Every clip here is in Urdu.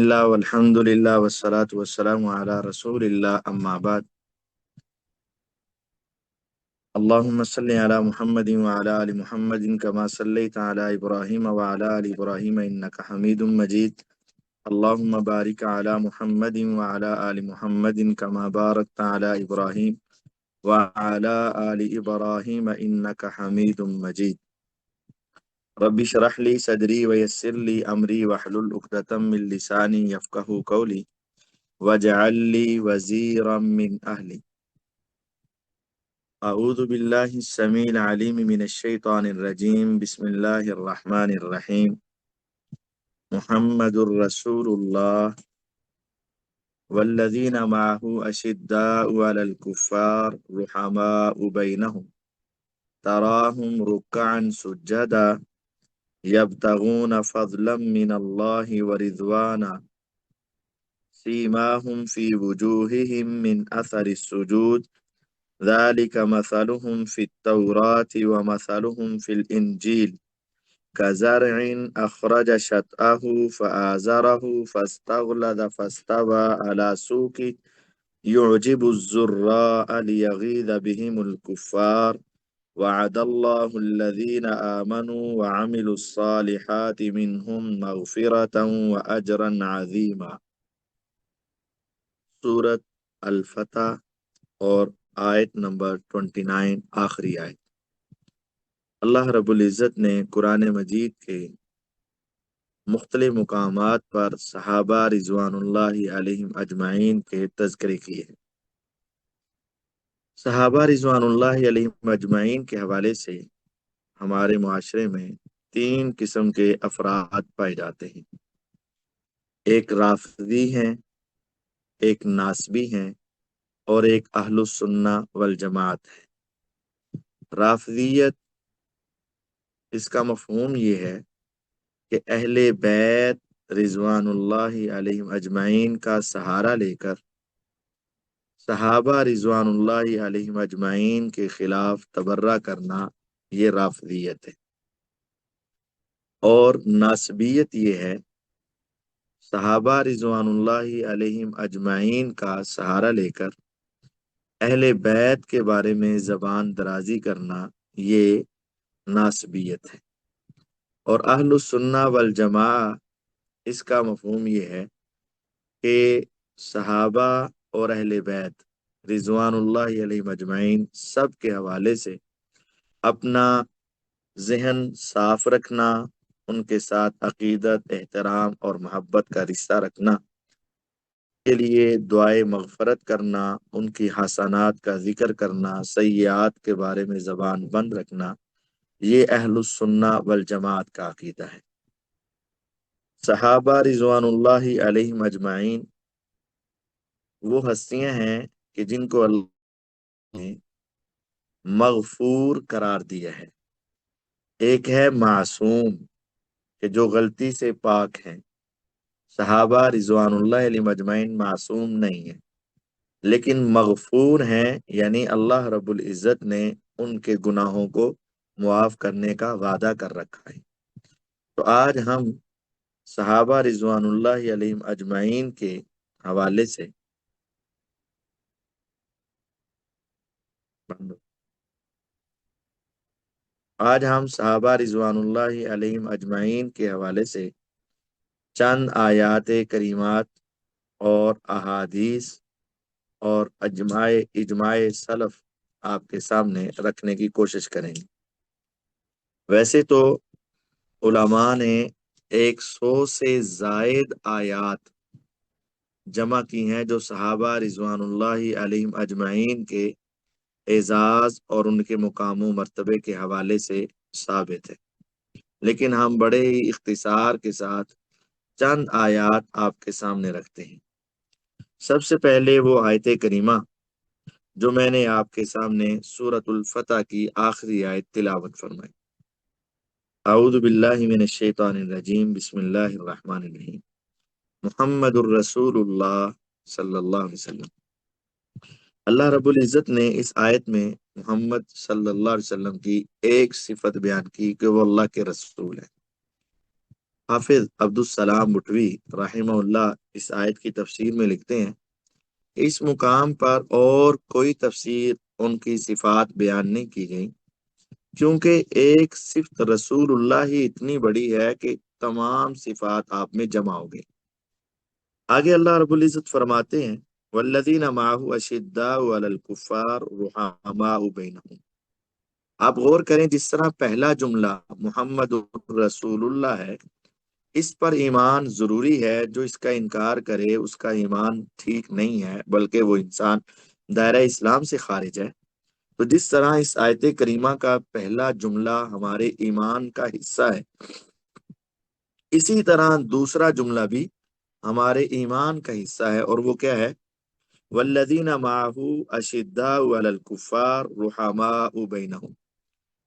اللہ والحمد للہ والصلاة والسلام علی رسول اللہ اما بعد۔ اللہم صلی علی محمد وعلی آل محمد کما صلیت علی ابراہیم وعلی آل ابراہیم انک حمید مجید۔ اللہم بارک علی محمد وعلی آل محمد کما بارکت علی ابراہیم وعلی آل ابراہیم انک حمید مجید۔ رب اشرح لی صدری ویسر لی امری واحلل عقدۃ من لسانی یفقہوا قولی واجعل لی وزیرا من اہلی۔ اعوذ باللہ السمیع العلیم من الشیطان الرجیم، بسم اللہ الرحمن الرحیم۔ محمد رسول اللہ والذین معہ اشداء علی الکفار رحماء بینہم تراہم رکعا سجدا یبتغون فضلا من اللہ ورضوانا سیماہم فی وجوہہم من اثر السجود ذلك مثلهم في التوراة ومثلهم في الإنجيل كزرع أخرج شطأه فآزره فاستغلظ فاستوى على سوقه يعجب الزراء ليغيظ بهم الكفار وعد الله الذين آمنوا وعملوا الصالحات منهم مغفرة وأجرا عظيما۔ سورۃ الفتح اور آیت نمبر 29 آخری آیت۔ اللہ رب العزت نے قرآن مجید کے مختلف مقامات پر صحابہ رضوان اللہ علیہم اجمعین کے تذکرے کیے ہیں۔ صحابہ رضوان اللہ علیہم اجمعین کے حوالے سے ہمارے معاشرے میں 3 قسم کے افراد پائے جاتے ہیں۔ ایک رافضی ہیں، ایک ناسبی ہیں اور ایک اہل السنہ والجماعت ہے۔ رافضیت، اس کا مفہوم یہ ہے کہ اہل بیت رضوان اللہ علیہم اجمعین کا سہارا لے کر صحابہ رضوان اللہ علیہم اجمعین کے خلاف تبرہ کرنا، یہ رافضیت ہے۔ اور ناسبیت یہ ہے صحابہ رضوان اللہ علیہم اجمعین کا سہارا لے کر اہل بیت کے بارے میں زبان درازی کرنا، یہ ناسبیت ہے۔ اور اہل السنہ والجماعہ، اس کا مفہوم یہ ہے کہ صحابہ اور اہل بیت رضوان اللہ علیہ مجمعین سب کے حوالے سے اپنا ذہن صاف رکھنا، ان کے ساتھ عقیدت، احترام اور محبت کا رشتہ رکھنا، کے لیے دعائے مغفرت کرنا، ان کی حسنات کا ذکر کرنا، سیئات کے بارے میں زبان بند رکھنا، یہ اہل السنہ والجماعت کا عقیدہ ہے۔ صحابہ رضوان اللہ علیہم اجمعین وہ ہستیاں ہیں کہ جن کو اللہ نے مغفور قرار دیا ہے۔ ایک ہے معصوم، کہ جو غلطی سے پاک ہیں۔ صحابہ رضوان اللہ علیہ مجمعین معصوم نہیں ہیں، لیکن مغفور ہیں، یعنی اللہ رب العزت نے ان کے گناہوں کو معاف کرنے کا وعدہ کر رکھا ہے۔ تو آج ہم صحابہ رضوان اللہ علیہ اجمعین کے حوالے سے صحابہ رضوان اللہ علیہ اجمعین کے حوالے سے چند آیات کریمات اور احادیث اور اجماع سلف آپ کے سامنے رکھنے کی کوشش کریں گے۔ ویسے تو علماء نے 100 سے زائد آیات جمع کی ہیں جو صحابہ رضوان اللہ علیہم اجمعین کے اعزاز اور ان کے مقام و مرتبے کے حوالے سے ثابت ہے، لیکن ہم بڑے ہی اختصار کے ساتھ چند آیات آپ کے سامنے رکھتے ہیں۔ سب سے پہلے وہ آیت کریمہ جو میں نے آپ کے سامنے سورۃ الفتح کی آخری آیت تلاوت فرمائی۔ اعوذ باللہ من الشیطان الرجیم، بسم اللہ الرحمن الرحیم۔ محمد الرسول اللہ صلی اللہ علیہ وسلم۔ اللہ رب العزت نے اس آیت میں محمد صلی اللہ علیہ وسلم کی ایک صفت بیان کی کہ وہ اللہ کے رسول ہیں۔ حافظ عبدالسلام بٹوی رحمہ اللہ اس آیت کی تفسیر میں لکھتے ہیں، اس مقام پر اور کوئی تفسیر ان کی صفات بیان نہیں کی گئی، کیونکہ ایک صفت رسول اللہ ہی اتنی بڑی ہے کہ تمام صفات آپ میں جمع ہو گئی۔ آگے اللہ رب العزت فرماتے ہیں والذین معہ اشداء علی الکفار رحماء بینہم۔ آپ غور کریں، جس طرح پہلا جملہ محمد رسول اللہ ہے، اس پر ایمان ضروری ہے، جو اس کا انکار کرے اس کا ایمان ٹھیک نہیں ہے، بلکہ وہ انسان دائرہ اسلام سے خارج ہے۔ تو جس طرح اس آیت کریمہ کا پہلا جملہ ہمارے ایمان کا حصہ ہے، اسی طرح دوسرا جملہ بھی ہمارے ایمان کا حصہ ہے، اور وہ کیا ہے؟ والذین معہ اشداء علی الکفار رحماء بینہم۔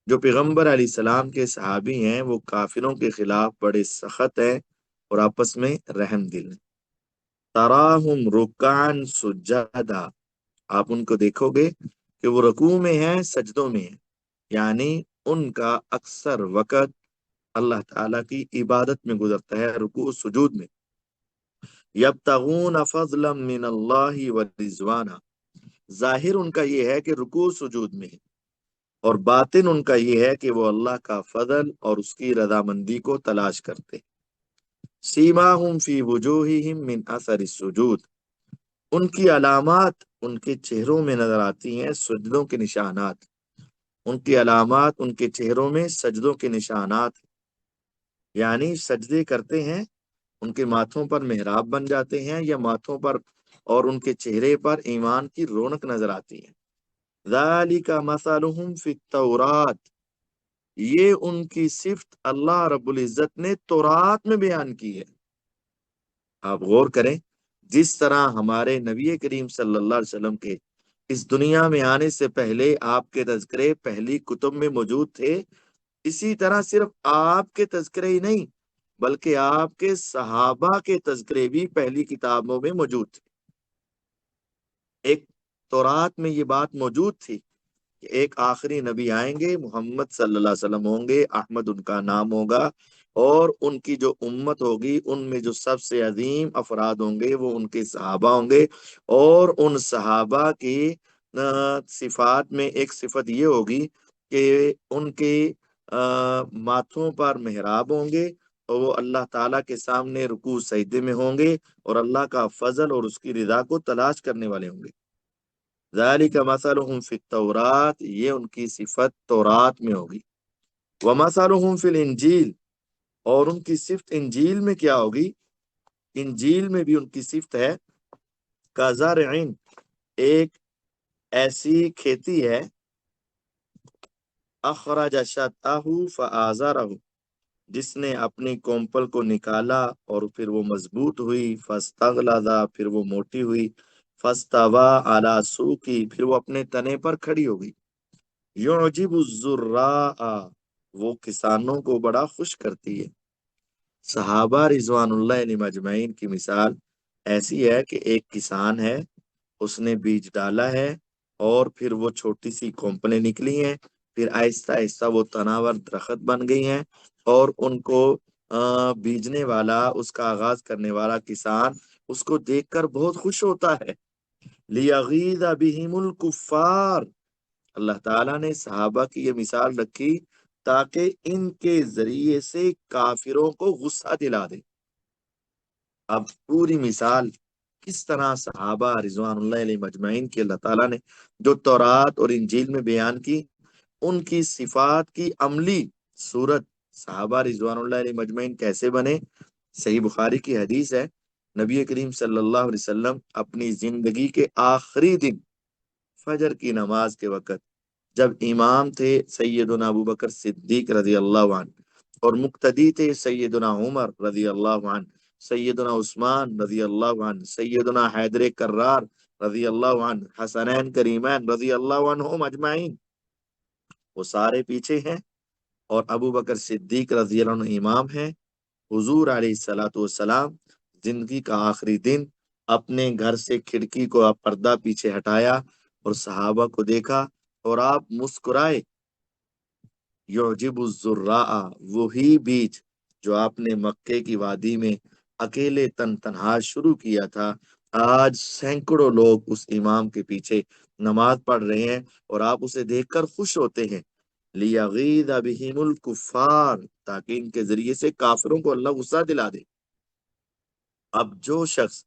جو پیغمبر علیہ السلام کے صحابی ہیں وہ کافروں کے خلاف بڑے سخت ہیں اور آپس میں رحم دل ہیں۔ تراہم رکعن سجدا، آپ ان کو دیکھو گے کہ وہ رکوع میں ہیں، سجدوں میں ہیں، یعنی ان کا اکثر وقت اللہ تعالیٰ کی عبادت میں گزرتا ہے، رکوع و سجود میں۔ یبتغون فضلا من اللہ ورضوانا، ظاہر ان کا یہ ہے کہ رکوع سجود میں ہے، اور باطن ان کا یہ ہے کہ وہ اللہ کا فضل اور اس کی رضامندی کو تلاش کرتے ہیں۔ سیماہم فی وجوہہم من اثر السجود، ان کی علامات ان کے چہروں میں نظر آتی ہیں، سجدوں کے نشانات، ان کی علامات ان کے چہروں میں سجدوں کے نشانات، یعنی سجدے کرتے ہیں، ان کے ماتھوں پر محراب بن جاتے ہیں، یا ماتھوں پر اور ان کے چہرے پر ایمان کی رونق نظر آتی ہے۔ ذالک مثلہم فی التورات، یہ ان کی صفت اللہ رب العزت نے تورات میں بیان کی ہے۔ آپ غور کریں، جس طرح ہمارے نبی کریم صلی اللہ علیہ وسلم کے اس دنیا میں آنے سے پہلے آپ کے تذکرے پہلی کتب میں موجود تھے، اسی طرح صرف آپ کے تذکرے ہی نہیں بلکہ آپ کے صحابہ کے تذکرے بھی پہلی کتابوں میں موجود تھے۔ ایک تورات میں یہ بات موجود تھی کہ ایک آخری نبی آئیں گے، محمد صلی اللہ علیہ وسلم ہوں گے، احمد ان کا نام ہوگا، اور ان کی جو امت ہوگی ان میں جو سب سے عظیم افراد ہوں گے وہ ان کے صحابہ ہوں گے، اور ان صحابہ کی صفات میں ایک صفت یہ ہوگی کہ ان کے ماتھوں پر محراب ہوں گے، اور وہ اللہ تعالیٰ کے سامنے رکوع سجدے میں ہوں گے، اور اللہ کا فضل اور اس کی رضا کو تلاش کرنے والے ہوں گے۔ ذالک مثلہم فی التورات، یہ ان کی صفت تورات میں ہوگی۔ ومثلہم فی الانجیل، اور ان کی صفت انجیل میں کیا ہوگی؟ انجیل میں بھی ان کی صفت ہے کزرعن، ایک ایسی کھیتی ہے، اخرج شطأہ فآزرہ، جس نے اپنی کومپل کو نکالا اور پھر وہ مضبوط ہوئی، فاستغلظ، پھر وہ موٹی ہوئی، فاستوی علی سوقی، پھر وہ اپنے تنے پر کھڑی ہو گئی۔ یعجب الزراء، وہ کسانوں کو بڑا خوش کرتی ہے۔ صحابہ رضوان اللہ علیہم اجمعین کی مثال ایسی ہے کہ ایک کسان ہے، اس نے بیج ڈالا ہے، اور پھر وہ چھوٹی سی کومپلیں نکلی ہیں، پھر آہستہ آہستہ وہ تناور درخت بن گئی ہیں، اور ان کو بیجنے والا، اس کا آغاز کرنے والا کسان اس کو دیکھ کر بہت خوش ہوتا ہے۔ لیغیظ بہم الکفار، اللہ تعالیٰ نے صحابہ کی یہ مثال رکھی تاکہ ان کے ذریعے سے کافروں کو غصہ دلا دے۔ اب پوری مثال کس طرح صحابہ رضوان اللہ علیہ مجمعین کی اللہ تعالیٰ نے جو تورات اور انجیل میں بیان کی، ان کی صفات کی عملی صورت صحابہ رضوان اللہ علیہ مجمعین کیسے بنے۔ صحیح بخاری کی حدیث ہے، نبی کریم صلی اللہ علیہ وسلم اپنی زندگی کے آخری دن فجر کی نماز کے وقت جب امام تھے سیدنا ابوبکر صدیق رضی اللہ عنہ، اور مقتدی تھے سیدنا عمر رضی اللہ عنہ، سیدنا عثمان رضی اللہ عنہ، سیدنا حیدر کرار رضی اللہ عنہ، حسنین کریمین رضی اللہ عنہم اجمعین، وہ سارے پیچھے ہیں، اور ابو بکر صدیق رضی اللہ عنہ امام ہیں۔ حضور علیہ الصلوۃ والسلام زندگی کا آخری دن اپنے گھر سے کھڑکی کو پردہ پیچھے ہٹایا اور صحابہ کو دیکھا، اور آپ مسکرائے۔ یعجب الزراء، وہی بیج جو آپ نے مکے کی وادی میں اکیلے تنہا شروع کیا تھا، آج سینکڑوں لوگ اس امام کے پیچھے نماز پڑھ رہے ہیں اور آپ اسے دیکھ کر خوش ہوتے ہیں۔ لیغیظ بہم الکفار، تاکہ ان کے ذریعے سے کافروں کو اللہ غصہ دلا دے۔ اب جو شخص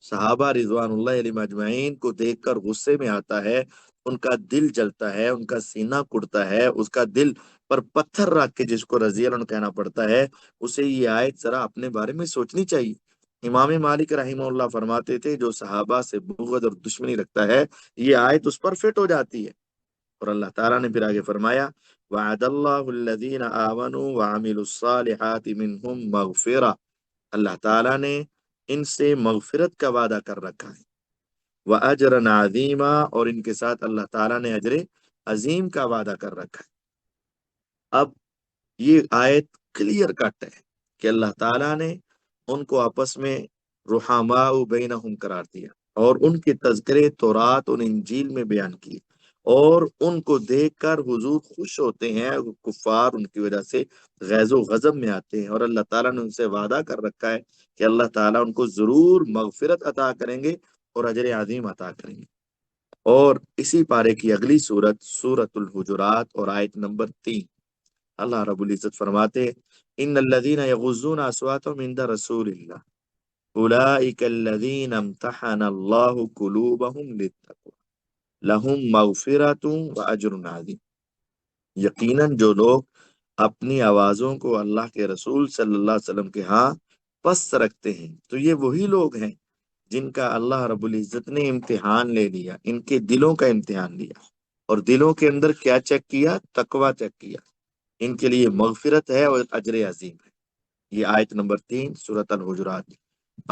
صحابہ رضوان اللہ علیہ مجمعین کو دیکھ کر غصے میں آتا ہے، ان کا دل جلتا ہے، ان کا سینہ کڑتا ہے، اس کا دل پر پتھر رکھ کے جس کو رضی اللہ عنہ کہنا پڑتا ہے، اسے یہ آیت ذرا اپنے بارے میں سوچنی چاہیے۔ امام مالک رحمہ اللہ فرماتے تھے جو صحابہ سے بغض اور دشمنی رکھتا ہے، یہ آیت اس پر فٹ ہو جاتی ہے۔ اور اللہ تعالیٰ نے پھر آگے فرمایا وعد اللہ الذین آمنوا وعملوا الصالحات منہم مغفرہ، اللہ تعالیٰ نے ان سے مغفرت کا وعدہ کر رکھا ہے، وَأَجْرًا عَظِيمًا، اور ان کے ساتھ اللہ تعالیٰ نے اجر عظیم کا وعدہ کر رکھا ہے۔ اب یہ آیت کلیئر کٹ ہے کہ اللہ تعالیٰ نے ان کو آپس میں رحماء بینہم قرار دیا اور ان کے تذکرے تورات اور انجیل میں بیان کیے، اور ان کو دیکھ کر حضور خوش ہوتے ہیں، کفار ان کی وجہ سے غیظ و غضب میں آتے ہیں، اور اللہ تعالیٰ نے ان سے وعدہ کر رکھا ہے کہ اللہ تعالیٰ ان کو ضرور مغفرت عطا کریں گے اور اجر عظیم عطا کریں گے۔ اور اسی پارے کی اگلی سورت سورت الحجرات اور آیت نمبر 3، اللہ رب العزت فرماتے ہیں ان الذین یغضون اصواتهم عند رسول اللہ اولئک الذین امتحن اللہ قلوبهم للتقوی لہم مغفرۃ واجر عظیم، یقیناً جو لوگ اپنی آوازوں کو اللہ کے رسول صلی اللہ علیہ وسلم کے ہاں پست رکھتے ہیں تو یہ وہی لوگ ہیں جن کا اللہ رب العزت نے امتحان لے لیا، ان کے دلوں کا امتحان لیا، اور دلوں کے اندر کیا چیک کیا؟ تقوی چیک کیا۔ ان کے لیے مغفرت ہے اور اجر عظیم ہے۔ یہ آیت نمبر 3 سورۃ الحجرات۔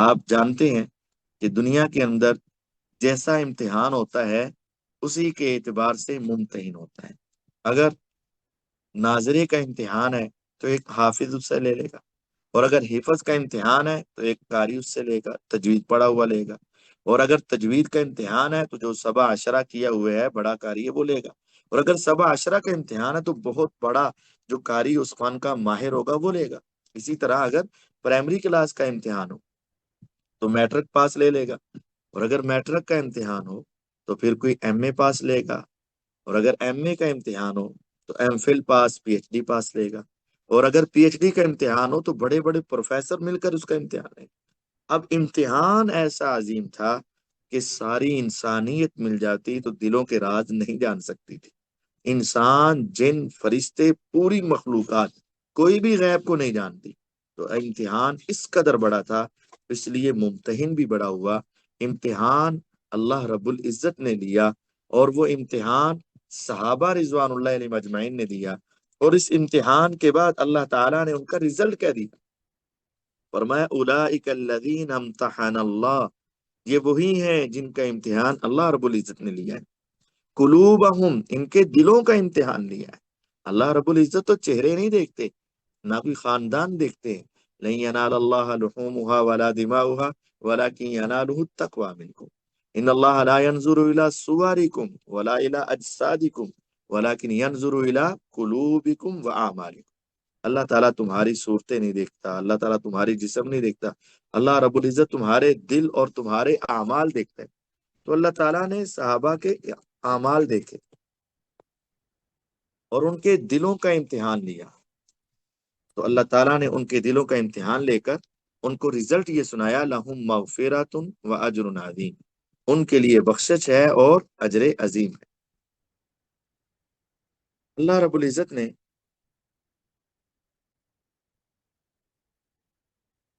آپ جانتے ہیں کہ دنیا کے اندر جیسا امتحان ہوتا ہے اسی کے اعتبار سے ممتحن ہوتا ہے۔ اگر ناظرے کا امتحان ہے تو ایک حافظ اس سے لے لے گا، اور اگر حفظ کا امتحان ہے تو ایک قاری اس سے لے گا، تجوید پڑھا ہوا لے گا، اور اگر تجوید کا امتحان ہے تو جو سبع عشرہ کیا ہوئے ہے بڑا قاری ہے وہ لے گا، اور اگر سبع عشرہ کا امتحان ہے تو بہت بڑا جو قاری اس فن کا ماہر ہوگا وہ لے گا۔ اسی طرح اگر پرائمری کلاس کا امتحان ہو تو میٹرک پاس لے لے گا، اور اگر میٹرک کا امتحان ہو تو پھر کوئی ایم اے پاس لے گا، اور اگر ایم اے کا امتحان ہو تو ایم فل پاس، پی ایچ ڈی پاس لے گا، اور اگر پی ایچ ڈی کا امتحان ہو تو بڑے بڑے پروفیسر مل کر اس کا امتحان لیں گے۔ اب امتحان ایسا عظیم تھا کہ ساری انسانیت مل جاتی تو دلوں کے راز نہیں جان سکتی تھی۔ انسان، جن، فرشتے، پوری مخلوقات کوئی بھی غیب کو نہیں جانتی، تو امتحان اس قدر بڑا تھا، اس لیے ممتحن بھی بڑا ہوا۔ امتحان اللہ رب العزت نے لیا، اور وہ امتحان صحابہ رضوان اللہ علیہ مجمعین نے دیا، اور اس امتحان کے بعد اللہ تعالیٰ نے ان کا رزلٹ کیا دیا؟ فرمایا اولئک الذین امتحن اللہ، یہ وہی ہیں جن کا امتحان اللہ رب العزت نے لیا ہے، قلوبہم، ان کے دلوں کا امتحان لیا ہے۔ اللہ رب العزت تو چہرے نہیں دیکھتے، نہ کوئی خاندان دیکھتے ہیں، لن ینال اللہ لحومها ولا دماؤها ولکن ینالہ التقوی منکم ان اللہ لا ينظر الى صورکم ولا الى اجسادکم ولکن ينظر الى قلوبکم واعمالکم۔ اللہ تعالیٰ تمہاری صورتیں نہیں دیکھتا، اللہ تعالیٰ تمہاری جسم نہیں دیکھتا، اللہ رب العزت تمہارے دل اور تمہارے اعمال دیکھتا ہے۔ تو اللہ تعالیٰ نے صحابہ کے اعمال دیکھے اور ان کے دلوں کا امتحان لیا، تو اللہ تعالیٰ نے ان کے دلوں کا امتحان لے کر ان کو رزلٹ یہ سنایا لہم مغفرۃ و اجر عظیم، ان کے لیے بخشش ہے اور اجر عظیم ہے۔ اللہ رب العزت نے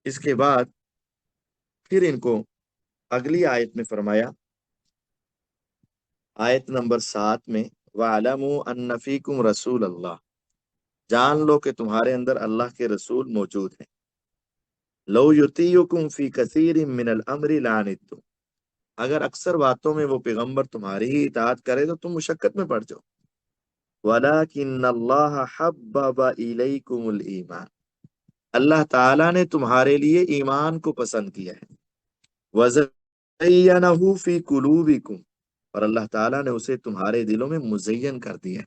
اس کے بعد پھر ان کو اگلی آیت میں فرمایا، آیت نمبر 7 میں وَعَلَمُوا أَنَّ فِيكُمْ رَسُولَ اللہ، جان لو کہ تمہارے اندر اللہ کے رسول موجود ہیں، لو یطیعکم فی کثیر من الامر لعنتم، اگر اکثر باتوں میں وہ پیغمبر تمہاری ہی اطاعت کرے تو تم مشقت میں پڑ جاؤ، وَلَكِنَّ اللَّهَ حَبَّبَ إِلَيْكُمُ الْإِيمَانَ، اللہ تعالیٰ نے تمہارے لیے ایمان کو پسند کیا ہے، وَزَيَّنَهُ فِي قُلُوبِكُمْ، اور اللہ تعالیٰ نے اسے تمہارے دلوں میں مزین کر دیا ہے،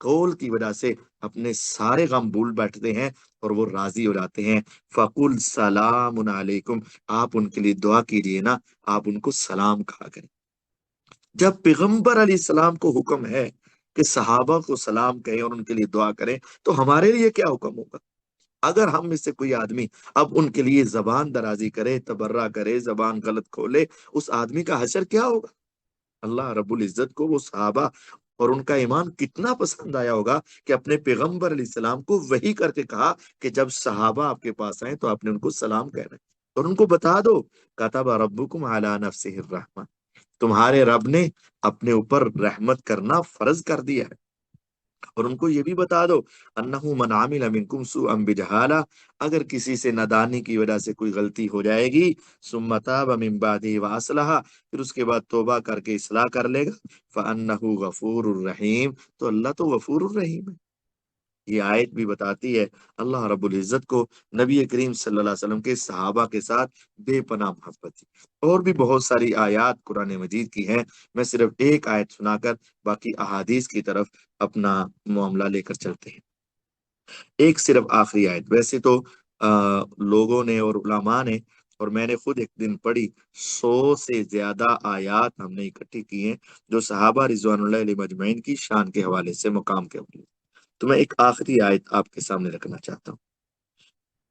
قول کی وجہ سے اپنے سارے غم بھول بیٹھتے ہیں اور وہ راضی ہو جاتے ہیں۔ فَقُلْ سَلَامٌ عَلَيْكُمْ، آپ ان کے لیے دعا کیجئے نا، آپ ان کو سلام کہا کریں۔ جب پیغمبر علیہ السلام کو حکم ہے کہ صحابہ کو سلام کہیں اور ان کے لیے دعا کریں، تو ہمارے لیے کیا حکم ہوگا؟ اگر ہم میں سے کوئی آدمی اب ان کے لیے زبان درازی کرے، تبرہ کرے، زبان غلط کھولے، اس آدمی کا حشر کیا ہوگا؟ اللہ رب العزت کو وہ صحابہ اور ان کا ایمان کتنا پسند آیا ہوگا کہ اپنے پیغمبر علیہ السلام کو وحی کر کے کہا کہ جب صحابہ آپ کے پاس آئیں تو آپ نے ان کو سلام کہنا ہے اور ان کو بتا دو، کتب ربکم علی نفسہ الرحمہ، تمہارے رب نے اپنے اوپر رحمت کرنا فرض کر دیا ہے۔ اور ان کو یہ بھی بتا دو، انہو من عمل منکم سوءا بجہالہ، اگر کسی سے نادانی کی وجہ سے کوئی غلطی ہو جائے گی، ثم تاب من بعدہ واصلح، پھر اس کے بعد توبہ کر کے اصلاح کر لے گا، فانہ غفور الرحیم، تو اللہ تو غفور الرحیم ہے۔ یہ آیت بھی بتاتی ہے اللہ رب العزت کو نبی کریم صلی اللہ علیہ وسلم کے صحابہ کے ساتھ بے پناہ محبت تھی۔ اور بھی بہت ساری آیات قرآن مجید کی ہیں، میں صرف ایک آیت سنا کر باقی احادیث کی طرف اپنا معاملہ لے کر چلتے ہیں۔ ایک صرف آخری آیت، ویسے تو لوگوں نے اور علماء نے اور میں نے خود ایک دن پڑھی 100 سے زیادہ آیات ہم نے اکٹھی کی ہیں جو صحابہ رضوان اللہ علیہ مجمعین کی شان کے حوالے سے، مقام کے حوالے سے۔ تو میں ایک آخری آیت آپ کے سامنے رکھنا چاہتا ہوں،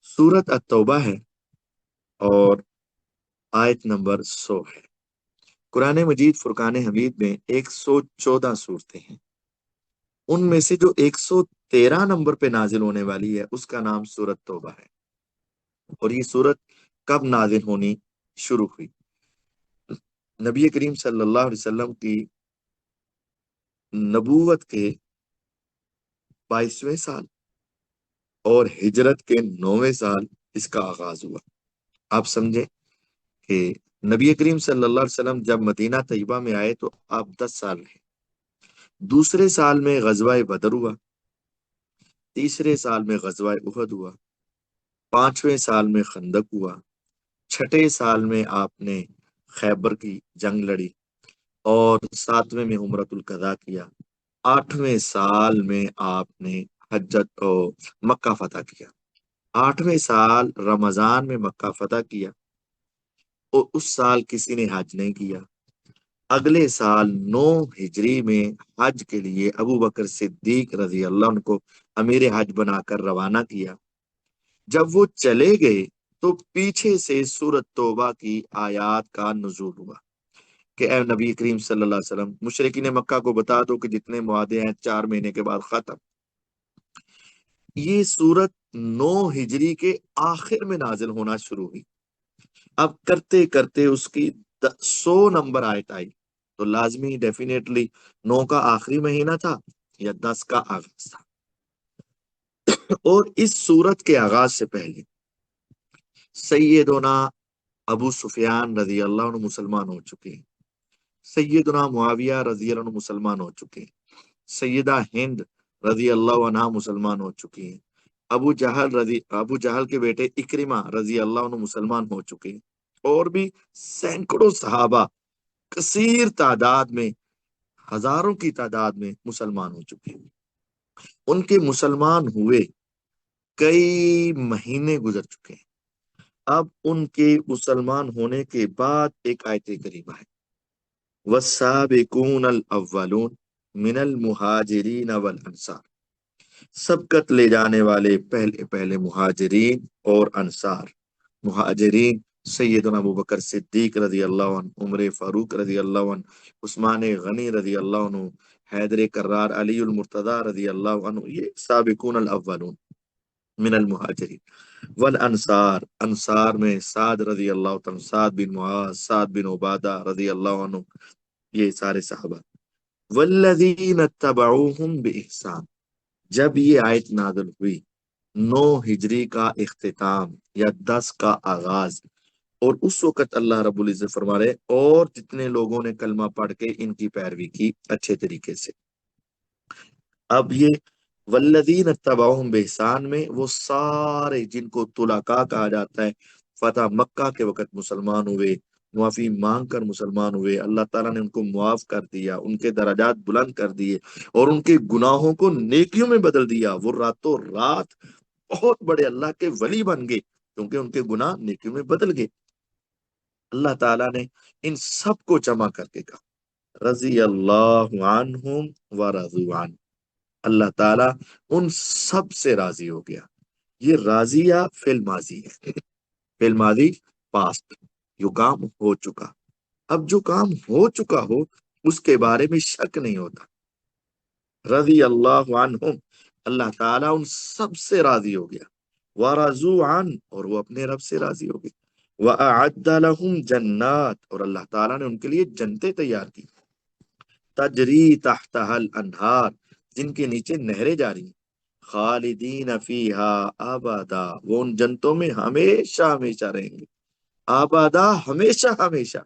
سورت التوبہ ہے اور آیت نمبر 100 ہے۔ قرآن مجید فرقان حمید میں 114 صورتیں ہیں، ان میں سے جو 113 نمبر پہ نازل ہونے والی ہے اس کا نام سورت توبہ ہے۔ اور یہ سورت کب نازل ہونی شروع ہوئی؟ نبی کریم صلی اللہ علیہ وسلم کی نبوت کے 22ویں سال اور ہجرت کے 9ویں سال اس کا آغاز ہوا۔ آپ سمجھیں کہ نبی کریم صلی اللہ علیہ وسلم جب مدینہ طیبہ میں آئے تو آپ 10 سال رہے، دوسرے سال میں غزوہ بدر ہوا، تیسرے سال میں غزوہ احد ہوا، 5ویں سال میں خندق ہوا، 6ٹھے سال میں آپ نے خیبر کی جنگ لڑی اور 7ویں میں عمرۃ القضاء کیا، 8ویں سال میں آپ نے حجت و مکہ فتح کیا، 8ویں سال رمضان میں مکہ فتح کیا اور اس سال کسی نے حج نہیں کیا۔ اگلے سال 9 ہجری میں حج کے لیے ابو بکر صدیق رضی اللہ عنہ کو امیر حج بنا کر روانہ کیا۔ جب وہ چلے گئے تو پیچھے سے سورت توبہ کی آیات کا نزول ہوا کہ اے نبی کریم صلی اللہ علیہ وسلم، مشرکین مکہ کو بتا دو کہ جتنے معاہدے ہیں 4 مہینے کے بعد ختم۔ یہ سورت 9 ہجری کے آخر میں نازل ہونا شروع ہوئی۔ اب کرتے کرتے اس کی 100 نمبر آیت آئی، تو لازمی ڈیفینیٹلی 9 کا آخری مہینہ تھا یا 10 کا آغاز تھا۔ اور اس سورت کے آغاز سے پہلے سیدنا ابو سفیان رضی اللہ عنہ مسلمان ہو چکے ہیں، سیدنا معاویہ رضی اللہ عنہ مسلمان ہو چکے ہیں، سیدہ ہند رضی اللہ عنہ مسلمان ہو چکی ہیں، ابو جہل کے بیٹے اکرمہ رضی اللہ عنہ مسلمان ہو چکے ہیں، اور بھی سینکڑوں صحابہ کثیر تعداد میں، ہزاروں کی تعداد میں مسلمان ہو چکے ہیں۔ ان کے مسلمان ہوئے کئی مہینے گزر چکے ہیں۔ اب ان کے مسلمان ہونے کے بعد ایک آیت کریمہ ہے، والسابقون الاولون من المہاجرین والانصار، سبقت لے جانے والے پہلے پہلے مہاجرین اور انصار۔ مہاجرین سیدنا ابو بکر صدیق رضی اللہ عنہ، عمر فاروق رضی اللہ عنہ، عثمان غنی رضی اللہ عنہ، حیدر کرار، علی المرتضی رضی اللہ عنہ، یہ سابقون الاولون من المہاجرین والانصار۔ انصار میں سعد رضی اللہ عنہ، سعد بن معاذ، سعد بن عبادہ رضی اللہ عنہ، یہ سارے صحابہ۔ والذین اتبعوہم بإحسان، جب یہ آیت نازل ہوئی 9 ہجری کا اختتام یا 10 کا آغاز، اور اس وقت اللہ رب العزت فرما رہے اور جتنے لوگوں نے کلمہ پڑھ کے ان کی پیروی کی اچھے طریقے سے۔ اب یہ والذین اتبعوہم بإحسان میں وہ سارے جن کو طلقاء کہا جاتا ہے، فتح مکہ کے وقت مسلمان ہوئے، معافی مانگ کر مسلمان ہوئے، اللہ تعالیٰ نے ان کو معاف کر دیا، ان کے درجات بلند کر دیے اور ان کے گناہوں کو نیکیوں میں بدل دیا۔ وہ راتوں رات بہت بڑے اللہ کے ولی بن گئے کیونکہ ان کے گناہ نیکیوں میں بدل گئے۔ اللہ تعالیٰ نے ان سب کو جمع کر کے کہا رضی اللہ عنہم ورضوا عنہ، اللہ تعالیٰ ان سب سے راضی ہو گیا۔ یہ راضیہ فعل ماضی ہے، فعل ماضی پاسٹ، جو کام ہو چکا۔ اب جو کام ہو چکا ہو اس کے بارے میں شک نہیں ہوتا۔ رضی اللہ عنہم، اللہ تعالیٰ ان سب سے راضی ہو گیا۔ ورضوا عنہ، اور وہ اپنے رب سے راضی ہو گئے۔ وَأَعَدَّ لَهُمْ جنات، اور اللہ تعالیٰ نے ان کے لیے جنتیں تیار کی، تجری تحتها الانہار، جن کے نیچے نہریں جاری ہیں، خالدین فیہا ابدا، وہ ان جنتوں میں ہمیشہ ہمیشہ رہیں گے، آبادا ہمیشہ ہمیشہ۔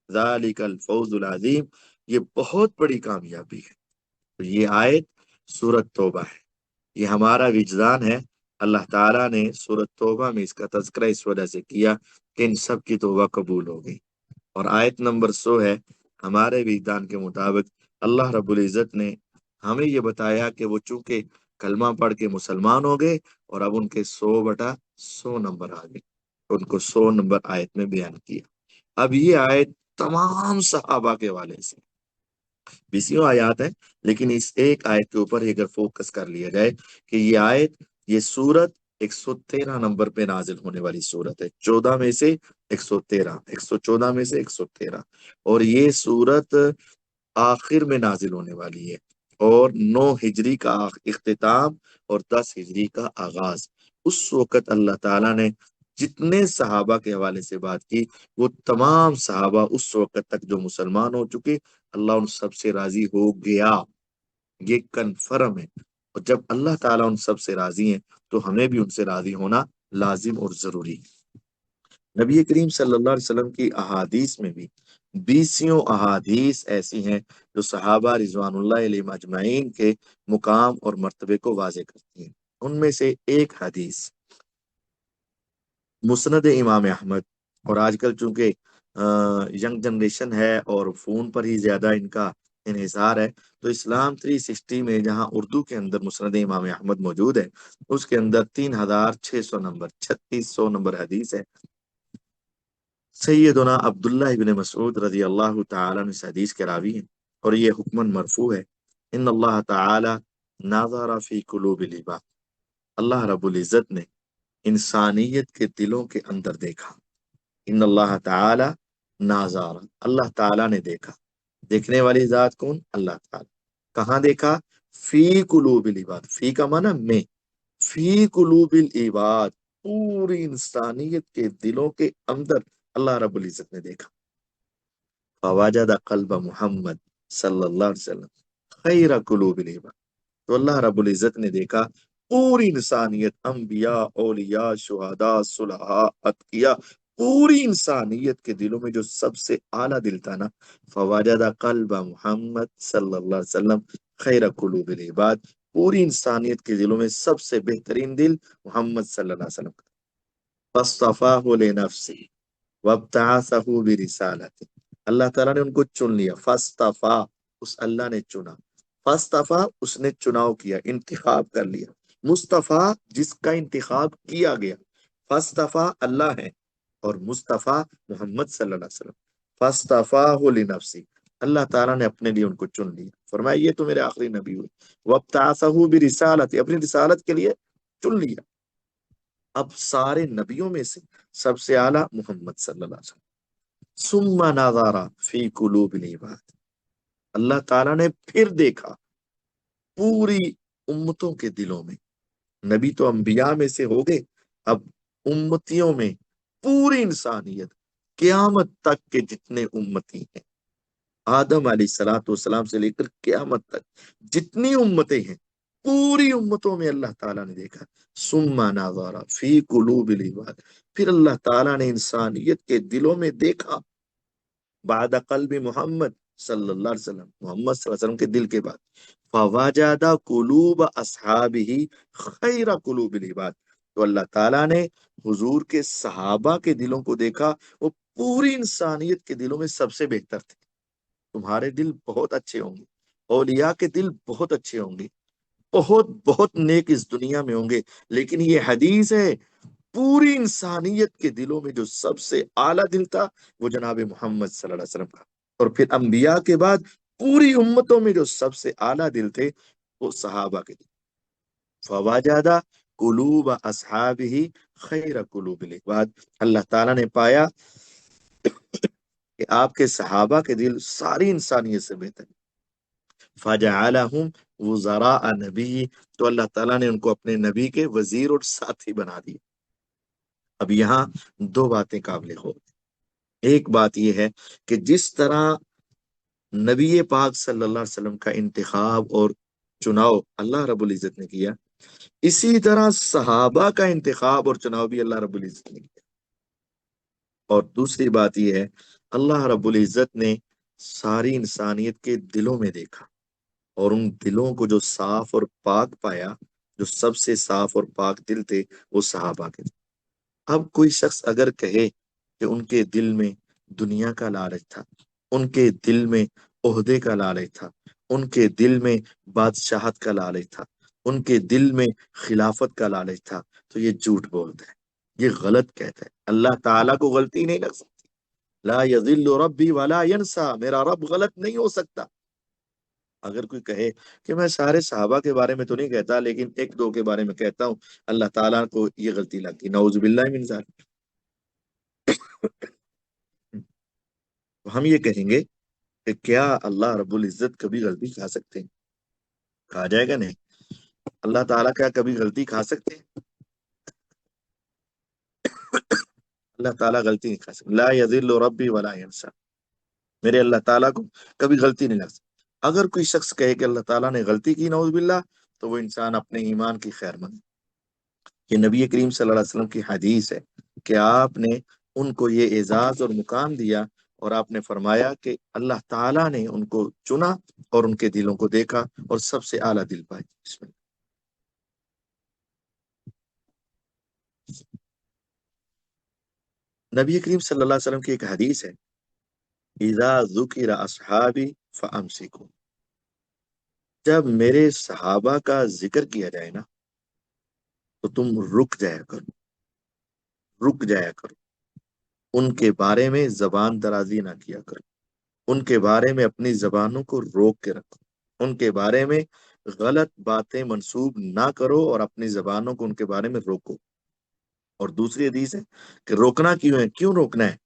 ذالک الفوز العظیم، یہ بہت بڑی کامیابی ہے۔ تو یہ آیت سورۃ توبہ ہے، یہ ہمارا وجدان ہے۔ اللہ تعالیٰ نے سورۃ توبہ میں اس کا تذکرہ اس وجہ سے کیا کہ ان سب کی توبہ قبول ہو گئی۔ اور آیت نمبر 100 ہے، ہمارے وجدان کے مطابق اللہ رب العزت نے ہمیں یہ بتایا کہ وہ چونکہ کلمہ پڑھ کے مسلمان ہو گئے اور اب ان کے 100/100 نمبر آ گئے، ان کو 100 نمبر آیت میں بیان کیا۔ اب یہ آیت تمام صحابہ کے حوالے سے 20 آیات ہیں، لیکن اس ایک آیت کے اوپر اگر فوکس کر لیا جائے کہ یہ آیت، یہ سورت 113 نمبر پہ نازل ہونے والی سورت ہے، 14 میں سے 113، 114 میں سے 113، اور یہ سورت آخر میں نازل ہونے والی ہے، اور 9 ہجری کا اختتام اور 10 ہجری کا آغاز۔ اس وقت اللہ تعالیٰ نے جتنے صحابہ کے حوالے سے بات کی، وہ تمام صحابہ اس وقت تک جو مسلمان ہو چکے، اللہ ان سب سے راضی ہو گیا، یہ کنفرم ہے۔ اور جب اللہ تعالیٰ ان سب سے راضی ہیں تو ہمیں بھی ان سے راضی ہونا لازم اور ضروری ہے۔ نبی کریم صلی اللہ علیہ وسلم کی احادیث میں بھی 20 احادیث ایسی ہیں جو صحابہ رضوان اللہ علیہم اجمعین کے مقام اور مرتبے کو واضح کرتی ہیں۔ ان میں سے ایک حدیث مسند امام احمد، اور آج کل چونکہ ینگ جنریشن ہے اور فون پر ہی زیادہ ان کا انحصار ہے، تو اسلام 360 میں جہاں اردو کے اندر مسند امام احمد موجود ہے، اس کے اندر 3600 نمبر، 3600 نمبر حدیث ہے۔ سیدنا عبداللہ ابن مسعود رضی اللہ تعالیٰ عنہ اس حدیث کے راوی ہیں، اور یہ حکمن مرفوع ہے۔ ان اللہ تعالی نظر فی قلوب العباد، اللہ رب العزت نے انسانیت کے دلوں کے اندر دیکھا۔ ان اللہ تعالی ناظر، اللہ تعالیٰ نے دیکھا، دیکھنے والی ذات کون؟ اللہ تعالیٰ۔ کہاں دیکھا؟ فی قلوب العباد، فی کا معنی میں، فی قلوب العباد، پوری انسانیت کے دلوں کے اندر اللہ رب العزت نے دیکھا۔ فوجد قلب محمد صلی اللہ علیہ وسلم خیر قلوب العباد، تو اللہ رب العزت نے دیکھا پوری انسانیت، انبیاء، اولیاء، شہداء، صلحاء، اتقیاء، پوری انسانیت کے دلوں میں جو سب سے اعلیٰ دل تھا نا، فوجد قلب محمد صلی اللہ علیہ وسلم خیر قلوب العباد، پوری انسانیت کے دلوں میں سب سے بہترین دل محمد صلی اللہ علیہ وسلم کا۔ فاصطفاہ لنفسہ وابتعثہ برسالتہ، اللہ تعالیٰ نے ان کو چن لیا۔ فاصطفیٰ، اس اللہ نے چنا، فاصطفیٰ اس نے چناؤ کیا، انتخاب کر لیا۔ مصطفیٰ جس کا انتخاب کیا گیا، فاصطفیٰ اللہ ہے، اور مصطفیٰ محمد صلی اللہ علیہ وسلم۔ فاصطفاہ لنفسی، اللہ تعالیٰ نے اپنے لیے ان کو چن لیا، فرمایا یہ تو میرے آخری نبی ہوئے۔ وابتعثہ برسالتہ، اپنی رسالت کے لیے چن لیا۔ اب سارے نبیوں میں سے سب سے اعلیٰ محمد صلی اللہ علیہ وسلم۔ ثم نظر فی قلوب العباد، اللہ تعالیٰ نے پھر دیکھا پوری امتوں کے دلوں میں۔ نبی تو انبیاء میں سے ہو گئے، اب امتیوں میں پوری انسانیت، قیامت تک کے جتنے امتی ہیں، آدم علیہ السلام سے لے کر قیامت تک جتنی امتیں ہیں، پوری امتوں میں اللہ تعالیٰ نے دیکھا۔ ثم نظر فی قلوب العباد، پھر اللہ تعالیٰ نے انسانیت کے دلوں میں دیکھا، بعد قلب محمد صلی اللہ علیہ وسلم، محمد صلی اللہ علیہ وسلم کے دل کے بعد، فوجد قلوب اصحابہ خیر قلوب العباد، تو اللہ تعالیٰ نے حضور کے صحابہ کے دلوں کو دیکھا، وہ پوری انسانیت کے دلوں میں سب سے بہتر تھے. تمہارے دل بہت اچھے ہوں گے، اولیاء کے دل بہت اچھے ہوں گے، بہت بہت نیک اس دنیا میں ہوں گے، لیکن یہ حدیث ہے پوری انسانیت کے دلوں میں جو سب سے اعلیٰ دل تھا وہ جناب محمد صلی اللہ علیہ وسلم کا. اور پھر انبیاء کے بعد پوری امتوں میں جو سب سے اعلیٰ دل تھے وہ صحابہ کے دل. فواجدہ قلوب اصحابہ خیر قلوب العباد. اللہ تعالیٰ نے پایا کہ آپ کے صحابہ کے دل ساری انسانیت سے بہتر. فجعلہم وزراء نبی، تو اللہ تعالیٰ نے ان کو اپنے نبی کے وزیر اور ساتھی بنا دی. اب یہاں دو باتیں قابل غور. ایک بات یہ ہے کہ جس طرح نبی پاک صلی اللہ علیہ وسلم کا انتخاب اور چناؤ اللہ رب العزت نے کیا، اسی طرح صحابہ کا انتخاب اور چناؤ بھی اللہ رب العزت نے کیا. اور دوسری بات یہ ہے اللہ رب العزت نے ساری انسانیت کے دلوں میں دیکھا، اور ان دلوں کو جو صاف اور پاک پایا، جو سب سے صاف اور پاک دل تھے وہ صحابہ کے تھے. اب کوئی شخص اگر کہے کہ ان کے دل میں دنیا کا لالچ تھا، ان کے دل میں عہدے کا لالچ تھا، ان کے دل میں بادشاہت کا لالچ تھا، ان کے دل میں خلافت کا لالچ تھا، تو یہ جھوٹ بولتا ہے، یہ غلط کہتا ہے. اللہ تعالیٰ کو غلطی نہیں لگ سکتی. لا یضل ربی ولا ینسا، میرا رب غلط نہیں ہو سکتا. اگر کوئی کہے کہ میں سارے صحابہ کے بارے میں تو نہیں کہتا لیکن ایک دو کے بارے میں کہتا ہوں، اللہ تعالیٰ کو یہ غلطی لگتی، نعوذ باللہ من ذالک. تو ہم یہ کہیں گے کہ کیا اللہ رب العزت کبھی غلطی کھا سکتے ہیں؟ کہا جائے گا نہیں. اللہ تعالیٰ کیا کبھی غلطی کھا سکتے ہیں؟ اللہ تعالیٰ غلطی نہیں کھا سکتے. لا یذل ربی ولا ینسا، میرے اللہ تعالیٰ کو کبھی غلطی نہیں لگ سکتی. اگر کوئی شخص کہے کہ اللہ تعالیٰ نے غلطی کی نعوذ باللہ، تو وہ انسان اپنے ایمان کی خیر مند. یہ نبی کریم صلی اللہ علیہ وسلم کی حدیث ہے کہ آپ نے ان کو یہ اعزاز اور مقام دیا، اور آپ نے فرمایا کہ اللہ تعالیٰ نے ان کو چنا اور ان کے دلوں کو دیکھا اور سب سے اعلیٰ دل پائے. بسم اللہ. نبی کریم صلی اللہ علیہ وسلم کی ایک حدیث ہے، اذا ذکر اصحابی فامسکوا، جب میرے صحابہ کا ذکر کیا جائے نا تو تم رک جایا کرو، رک جایا کرو. ان کے بارے میں زبان درازی نہ کیا کرو، ان کے بارے میں اپنی زبانوں کو روک کے رکھو، ان کے بارے میں غلط باتیں منسوب نہ کرو اور اپنی زبانوں کو ان کے بارے میں روکو. اور دوسری حدیث ہے کہ روکنا کیوں ہے، کیوں روکنا ہے؟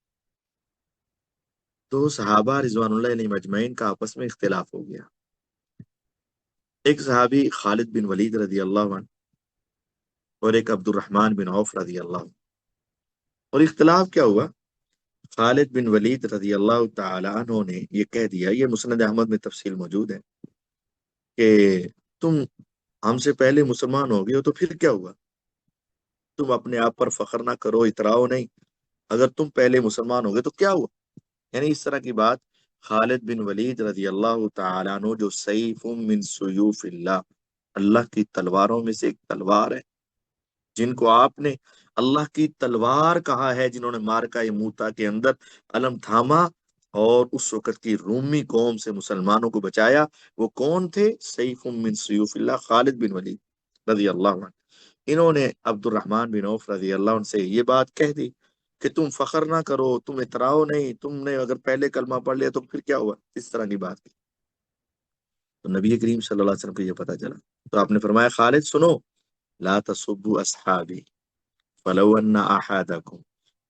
تو صحابہ رضوان اللہ علیہم اجمعین کا آپس میں اختلاف ہو گیا. ایک صحابی خالد بن ولید رضی اللہ عنہ اور ایک عبد الرحمن بن عوف رضی اللہ عنہ. اور اختلاف کیا ہوا؟ خالد بن ولید رضی اللہ تعالی عنہ نے یہ کہہ دیا، یہ مسند احمد میں تفصیل موجود ہے، کہ تم ہم سے پہلے مسلمان ہو گئے ہو تو پھر کیا ہوا؟ تم اپنے آپ پر فخر نہ کرو، اتراؤ نہیں. اگر تم پہلے مسلمان ہو گئے تو کیا ہوا؟ یعنی اس طرح کی بات. خالد بن ولید رضی اللہ تعالیٰ عنہ جو سیف من سیوف اللہ، اللہ کی تلواروں میں سے ایک تلوار ہے، جن کو آپ نے اللہ کی تلوار کہا ہے، جنہوں نے مارکہ موتا کے اندر علم تھاما اور اس وقت کی رومی قوم سے مسلمانوں کو بچایا. وہ کون تھے؟ سیف من سیوف اللہ، خالد بن ولید رضی اللہ عنہ. انہوں نے عبد الرحمن بن عوف رضی اللہ عنہ سے یہ بات کہہ دی کہ تم فخر نہ کرو، تم اتراؤ نہیں، تم نے اگر پہلے کلمہ پڑھ لیا تو پھر کیا ہوا؟ اس طرح کی بات کی. تو نبی کریم صلی اللہ علیہ وسلم کو یہ پتا چلا تو آپ نے فرمایا خالد سنو، لا تسبوا اصحابی فلو ان احدکم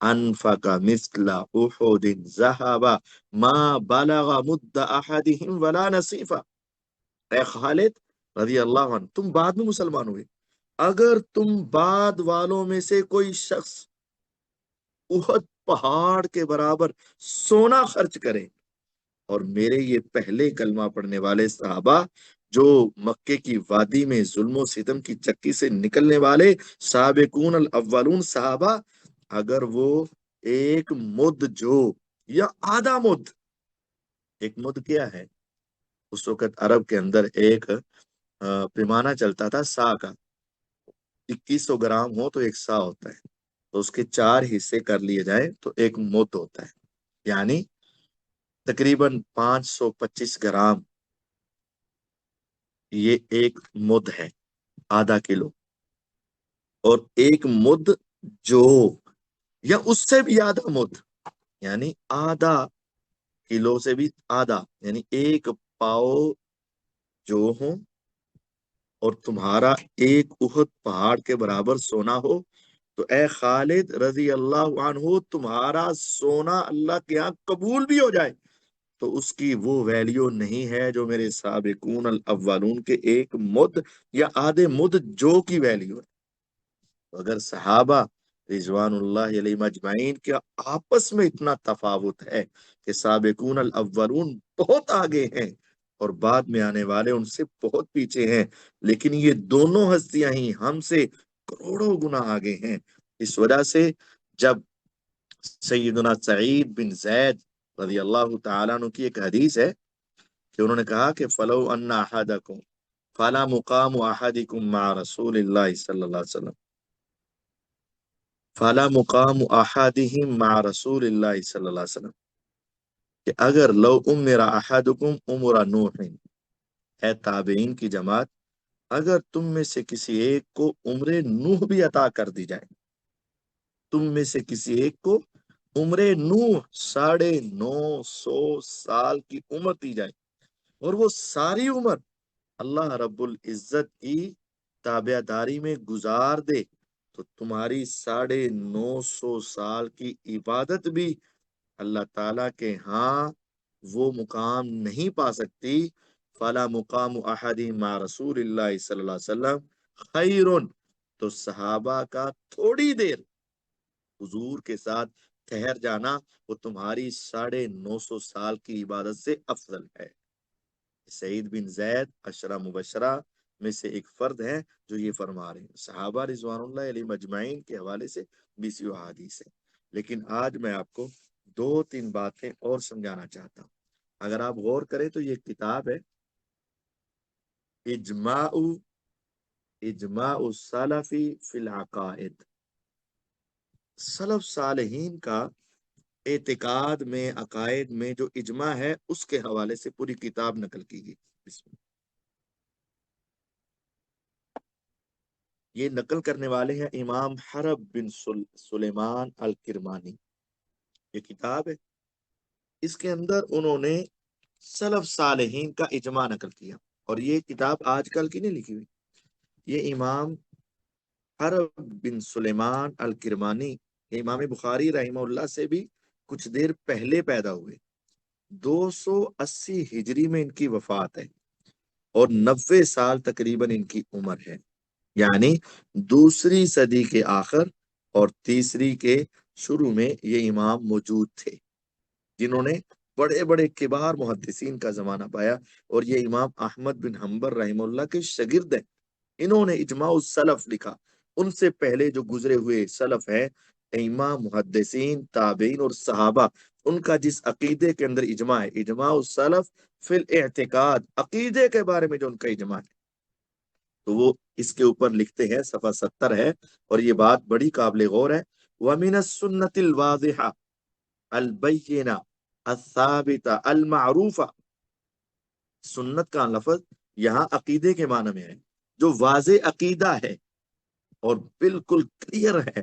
انفق مثل احد ذهب ما بلغ مد احدهم ولا نصیفا. اے خالد رضی اللہ عنہ، تم بعد میں مسلمان ہوئے، اگر تم بعد والوں میں سے کوئی شخص احد پہاڑ کے برابر سونا خرچ کرے، اور میرے یہ پہلے کلمہ پڑھنے والے صحابہ جو مکے کی وادی میں ظلم و ستم کی چکی سے نکلنے والے سابقون الاولون صحابہ، اگر وہ ایک مد جو یا آدھا مد، ایک مد کیا ہے؟ اس وقت عرب کے اندر ایک پیمانہ چلتا تھا سا کا، 2100 گرام ہو تو ایک سا ہوتا ہے. تو اس کے 4 حصے کر لیے جائیں تو ایک مد ہوتا ہے، یعنی تقریباً 525 گرام، یہ ایک مد ہے، آدھا کلو۔ اور ایک مد جو، یا اس سے بھی آدھا مد، یعنی آدھا کلو سے بھی آدھا، یعنی 1 پاؤ جو ہو، اور تمہارا ایک احد پہاڑ کے برابر سونا ہو، تو اے خالد رضی اللہ عنہ، تمہارا سونا اللہ کے یہاں قبول بھی ہو جائے تو اس کی وہ ویلیو نہیں ہے جو میرے سابقون الاولون کے ایک مد یا آدھے مد جو کی ویلیو ہے۔ تو اگر صحابہ رضوان اللہ علیہ مجمعین کے آپس میں اتنا تفاوت ہے کہ سابقون الاولون بہت آگے ہیں اور بعد میں آنے والے ان سے بہت پیچھے ہیں، لیکن یہ دونوں ہستیاں ہی ہم سے کروڑوں گنا آگے ہیں۔ اس وجہ سے جب سیدنا سعید بن زید رضی اللہ تعالیٰ عنہ کی ایک حدیث ہے کہ انہوں نے کہا کہ فلو ان احدکم فلا مقام احدکم مع رسول اللہ صلی اللہ علیہ وسلم، فلا مقام احدہم مع رسول اللہ صلی اللہ علیہ وسلم، کہ اگر لو امر احدکم امر نوح، اے تابعین کی جماعت، اگر تم میں سے کسی ایک کو عمر نوح بھی عطا کر دی جائے، تم میں سے کسی ایک کو عمر نوح 950 سال کی عمر دی جائے، اور وہ ساری عمر اللہ رب العزت کی تابع داری میں گزار دے، تو تمہاری 950 سال کی عبادت بھی اللہ تعالیٰ کے ہاں وہ مقام نہیں پا سکتی۔ فلا مقام احد مع رسول اللہ صلی اللہ علیہ وسلم خیرن، تو صحابہ کا تھوڑی دیر حضور کے ساتھ ٹھہر جانا وہ تمہاری 950 سال کی عبادت سے افضل ہے۔ سعید بن زید عشرہ مبشرہ میں سے ایک فرد ہیں جو یہ فرما رہے ہیں۔ صحابہ رضوان اللہ علیہ مجمعین کے حوالے سے 20 احادیث ہیں، لیکن آج میں آپ کو 2-3 باتیں اور سمجھانا چاہتا ہوں۔ اگر آپ غور کریں تو یہ کتاب ہے اجماع السلف فی العقائد، سلف صالحین کا اعتقاد میں، عقائد میں جو اجماع ہے اس کے حوالے سے پوری کتاب نقل کی گئی۔ بسم اللہ۔ یہ نقل کرنے والے ہیں امام حرب بن سلیمان الکرمانی، یہ کتاب ہے، اس کے اندر انہوں نے سلف صالحین کا اجماع نقل کیا، اور یہ کتاب آج کل کی نہیں لکھی ہوئی، یہ امام حرب بن سلیمان الکرمانی امام بخاری رحمہ اللہ سے بھی کچھ دیر پہلے پیدا ہوئے، 280 ہجری میں ان کی وفات ہے، اور 90 سال تقریباً ان کی عمر ہے، یعنی دوسری صدی کے آخر اور تیسری کے شروع میں یہ امام موجود تھے، جنہوں نے بڑے بڑے کبار محدثین کا زمانہ پایا، اور یہ امام احمد بن حنبل رحمہ اللہ کے شاگرد ہیں۔ انہوں نے اجماع السلف لکھا، ان سے پہلے جو گزرے ہوئے سلف ہیں، ائمہ، محدثین، تابعین اور صحابہ، ان کا جس عقیدے کے اندر اجماع ہے، اجماع السلف فی الاعتقاد، عقیدے کے بارے میں جو ان کا اجماع ہے، تو وہ اس کے اوپر لکھتے ہیں، صفحہ 70 ہے، اور یہ بات بڑی قابل غور ہے۔ وَمِنَ السُّنَّةِ الْوَاضِحَةِ الْبَيِّنَةِ الثَّابِتَةِ الْمَعْرُوفَةِ، سنت کا لفظ یہاں عقیدے کے معنی میں ہے، جو واضح عقیدہ ہے اور بالکل کلیئر ہے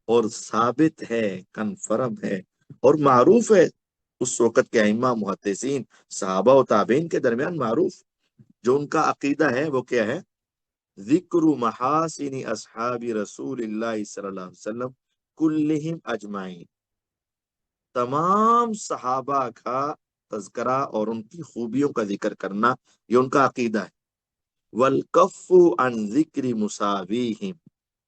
اور ثابت ہے، کنفرم ہے اور معروف ہے اس وقت کے ائمہ، محدثین، صحابہ و تابعین کے درمیان معروف، جو ان کا عقیدہ ہے وہ کیا ہے؟ ذکر محاسن اصحاب رسول اللہ صلی اللہ علیہ وسلم کلہم اجمعین، تمام صحابہ کا تذکرہ اور ان کی خوبیوں کا ذکر کرنا، یہ ان کا عقیدہ ہے۔ والکف عن ذکر مساویہم،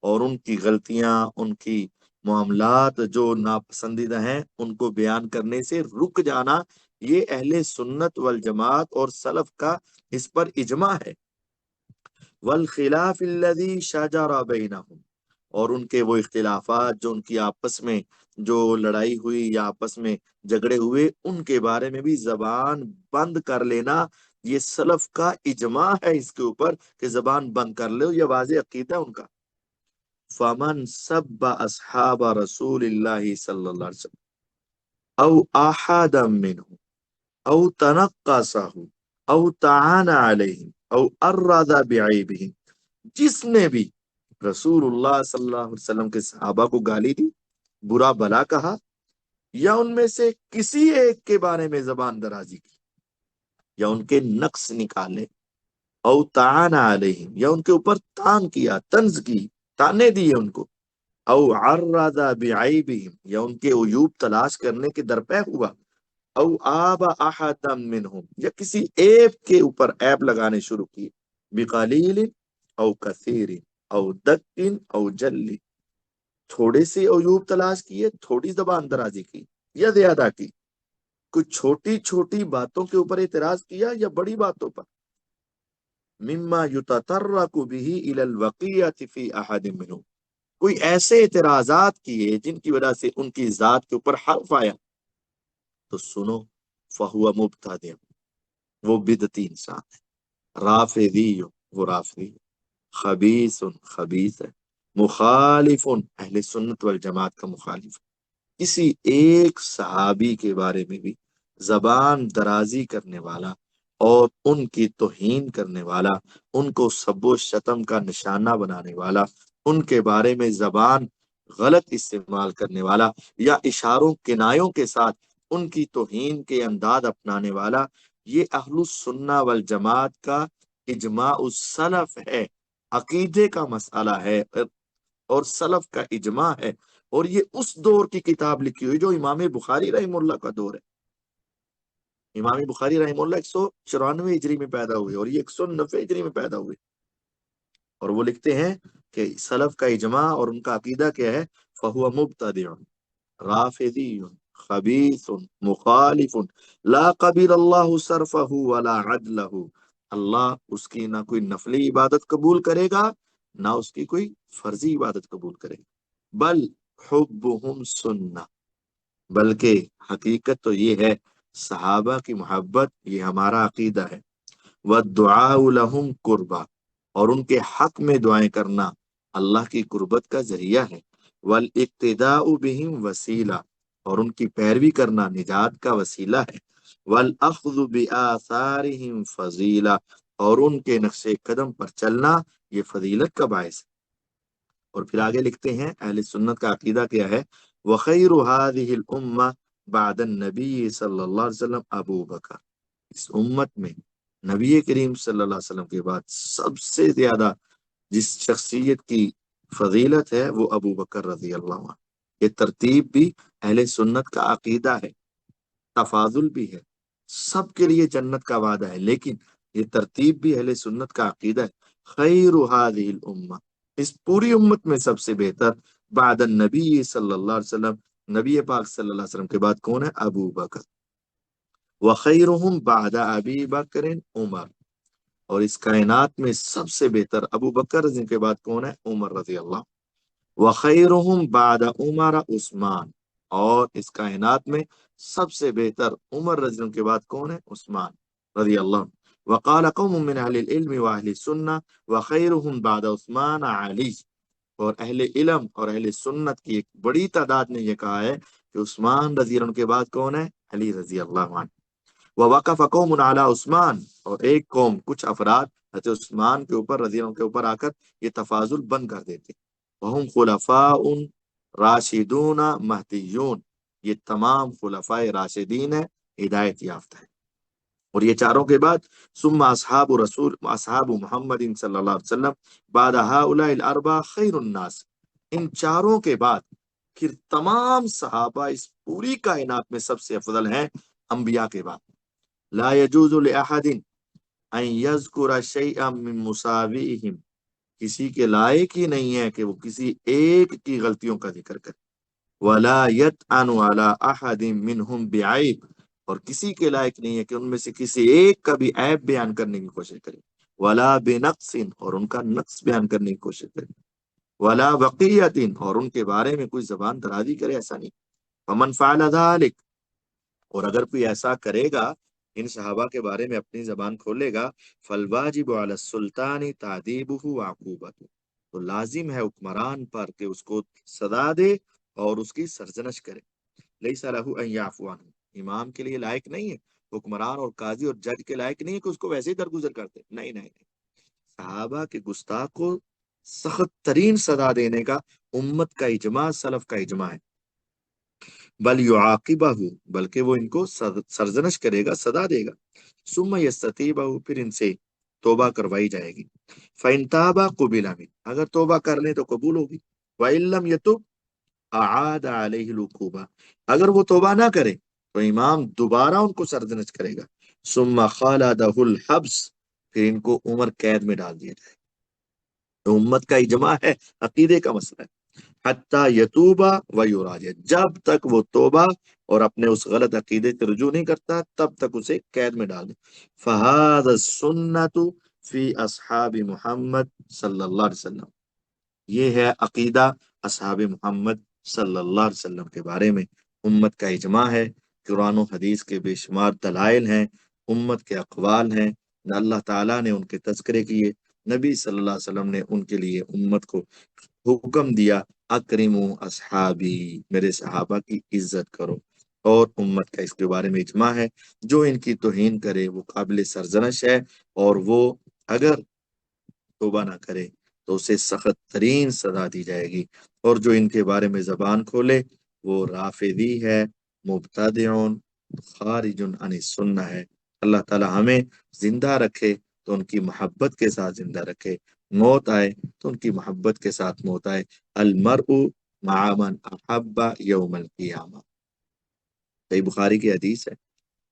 اور ان کی غلطیاں، ان کی معاملات جو ناپسندیدہ ہیں ان کو بیان کرنے سے رک جانا، یہ اہل سنت والجماعت اور سلف کا اس پر اجماع ہے۔ والخلاف الذی شجر بینہم، اور ان کے وہ اختلافات جو ان کی آپس میں جو لڑائی ہوئی یا آپس میں جھگڑے ہوئے، ان کے بارے میں بھی زبان بند کر لینا، یہ سلف کا اجماع ہے اس کے اوپر کہ زبان بند کر لو، یہ واضح عقیدہ ان کا۔ فمن سب اصحاب رسول اللہ صلی اللہ علیہ وسلم او احدا منهم او تنقصه او تعان علیہم او اراد بعیبہم، جس نے بھی رسول اللہ صلی اللہ علیہ وسلم کے صحابہ کو گالی دی، برا بلا کہا، یا ان میں سے کسی ایک کے بارے میں زبان درازی کی، یا ان کے نقص نکالے، او تعان علیہم، یا ان کے اوپر تان کیا، طنز کی، تانے دیے ان کو، او عرض بعیبہم، یا ان کے عیوب تلاش کرنے کے درپے ہوا، او آب احد منہم، یا کسی ایپ کے اوپر ایپ لگانے شروع کیے، بقلیل او کثیر او دق او جلی، تھوڑے سے عیوب تلاش کیے، تھوڑی زبان درازی کی یا زیادہ کی، کچھ چھوٹی چھوٹی باتوں کے اوپر اعتراض کیا یا بڑی باتوں پر، مما یتطرق به الى الوقیعۃ فی احد منہم، کوئی ایسے اعتراضات کیے جن کی وجہ سے ان کی ذات کے اوپر حرف آیا، تو سنو، فہو مبتدع، وہ بدعتی انسان ہے، رافضی، وہ رافضی، خبیث، خبیث ہے، مخالف، اہل سنت والجماعت کا مخالف ہے، کسی ایک صحابی کے بارے میں بھی زبان درازی کرنے والا اور ان کی توہین کرنے والا، ان کو سب و شتم کا نشانہ بنانے والا، ان کے بارے میں زبان غلط استعمال کرنے والا، یا اشاروں کنایوں کے ساتھ ان کی توہین کے انداز اپنانے والا، یہ اہل السنہ والجماعت کا اجماع السلف ہے، عقیدے کا مسئلہ ہے، اور سلف کا اجماع ہے، اور یہ اس دور کی کتاب لکھی ہوئی جو امام بخاری رحمہ اللہ کا دور ہے۔ امام بخاری رحمہ اللہ 194 ہجری میں پیدا ہوئے اور یہ 190 ہجری میں پیدا ہوئے، اور وہ لکھتے ہیں کہ سلف کا اجماع اور ان کا عقیدہ کیا ہے، فہو مبتدع، رافضی، خبیث، مخالف، لا قبل اللہ صرفہ ولا عدلہ، اللہ اس کی نہ کوئی نفلی عبادت قبول کرے گا، نہ اس کی کوئی فرضی عبادت قبول کرے گا، بل حبہم سنہ، بلکہ حقیقت تو یہ ہے، صحابہ کی محبت یہ ہمارا عقیدہ ہے، والدعاء لہم قربا، اور ان کے حق میں دعائیں کرنا اللہ کی قربت کا ذریعہ ہے، والاقتداء بہم وسیلہ، اور ان کی پیروی کرنا نجات کا وسیلہ ہے، والاخذ بآثارہم فضیلہ، اور ان کے نقش قدم پر چلنا یہ فضیلت کا باعث ہے۔ اور پھر آگے لکھتے ہیں اہل سنت کا عقیدہ کیا ہے، وَخَيْرُ هَذِهِ الْأُمَّةِ بَعْدَ النَّبِيِّ صلی اللہ علیہ وسلم ابو بکر، اس امت میں نبی کریم صلی اللہ علیہ وسلم کے بعد سب سے زیادہ جس شخصیت کی فضیلت ہے وہ ابو بکر رضی اللہ عنہ، یہ ترتیب بھی اہل سنت کا عقیدہ ہے، تفاضل بھی ہے، سب کے لیے جنت کا وعدہ ہے، لیکن یہ ترتیب بھی اہل سنت کا عقیدہ ہے، خیر هذه الامہ، اس پوری امت میں سب سے بہتر بعد النبی صلی اللہ علیہ وسلم، نبی پاک صلی اللہ علیہ وسلم کے بعد کون ہے، ابو بکر، وخیرہم بعد ابی بکر عمر، اور اس کائنات میں سب سے بہتر ابو بکر جن کے بعد کون ہے، عمر رضی اللہ، وخیرہم بعد عمر عثمان، اور اس کائنات میں سب سے بہتر عمر رضی اللہ کے بعد کون ہے، عثمان رضی اللہ عنہ، وقال قوم من اہل العلم واہل السنہ وخیرہم بعد عثمان علی، اور اہل علم اور اہل سنت کی ایک بڑی تعداد نے یہ کہا ہے کہ عثمان رضی اللہ عنہ کے بعد کون ہے، علی رضی اللہ عنہ، ووقف قوم علی عثمان، اور ایک قوم کچھ افراد حضرت عثمان کے اوپر رضی اللہ عنہ کے اوپر آ کر یہ تفاضل بند کر دیتے، وہم خلفاء راشدون مہدیون، یہ تمام خلفاء راشدین ہیں، ہدایت یافتہ ہیں، اور یہ چاروں کے بعد ثم اصحاب محمد صلی اللہ علیہ وسلم بعد هؤلاء الاربع خیر الناس، ان چاروں کے بعد پھر تمام صحابہ اس پوری کائنات میں سب سے افضل ہیں انبیاء کے بعد، لا يجوز لأحد ان يذكر شيئا من مساوئهم، کسی کے لائق ہی نہیں ہے کہ وہ کسی ایک کی غلطیوں کا ذکر کرے، ولا يطعن على احد منهم بعیب، اور کسی کے لائق نہیں ہے کہ ان میں سے کسی ایک کا بھی عیب بیان کرنے کی کوشش کرے، ولا بنقص، اور ان کا نقص بیان کرنے کی کوشش کرے، ولا بقیت، اور ان کے بارے میں کوئی زبان درازی کرے، ایسا نہیں، فمن فعل ذلك، اور اگر کوئی ایسا کرے گا، ان صحابہ کے بارے میں اپنی زبان کھولے گا، فالواجب علی السلطان تعذیبہ وعقوبتہ، تو لازم ہے حکمران پر کہ اس کو سزا دے اور اس کی سرزنش کرے۔ لیس لہ ان یعفو عنہ، امام کے لیے لائق نہیں ہے، حکمران اور قاضی اور جج کے لائق نہیں ہے کہ اس کو ویسے ہی درگزر کرتے، نہیں نہیں نہیں۔ صحابہ کے گستاخ کو سخت ترین سزا دینے کا امت کا اجماع، سلف کا اجماع ہے۔ بل یعاقبہ، بلکہ وہ ان کو سرزنش کرے گا، سزا دے گا۔ ثم یستتیبہ، پھر ان سے توبہ کروائی جائے گی۔ فإن تابا قبل منہ، اگر توبہ کر لیں تو قبول ہوگی۔ وإن لم یتب اعاد علیہ العقوبہ، اگر وہ توبہ نہ کرے تو امام دوبارہ ان کو سرزنش کرے گا۔ ثم خالدہ الحبس، پھر ان کو عمر قید میں ڈال دیا جائے گا۔ تو امت کا اجماع ہے، عقیدے کا مسئلہ ہے۔ حتی یتوبہ و یراجع، جب تک وہ توبہ اور اپنے اس غلط عقیدے سے رجوع نہیں کرتا تب تک اسے قید میں ڈال دے۔ فہذا السنۃ فی اصحاب محمد صلی اللہ علیہ وسلم، یہ ہے عقیدہ اصحاب محمد صلی اللہ علیہ وسلم کے بارے میں۔ امت کا اجماع ہے، قرآن و حدیث کے بے شمار دلائل ہیں، امت کے اقوال ہیں، اللہ تعالیٰ نے ان کے تذکرے کیے، نبی صلی اللہ علیہ وسلم نے ان کے لیے امت کو حکم دیا، اکرمو اصحابی، میرے صحابہ کی عزت کرو۔ اور امت کا اس کے بارے میں اجماع ہے، جو ان کی توہین کرے وہ قابل سرزنش ہے، اور وہ اگر توبہ نہ کرے تو اسے سخت ترین سزا دی جائے گی۔ اور جو ان کے بارے میں زبان کھولے وہ رافضی ہے، مبتدعون، خارج عن السنہ ہے۔ اللہ تعالی ہمیں زندہ رکھے تو ان کی محبت کے ساتھ زندہ رکھے، موت آئے تو ان کی محبت کے ساتھ موت آئے۔ المرء مع من احب یوم القیامہ، صحیح بخاری کی حدیث ہے۔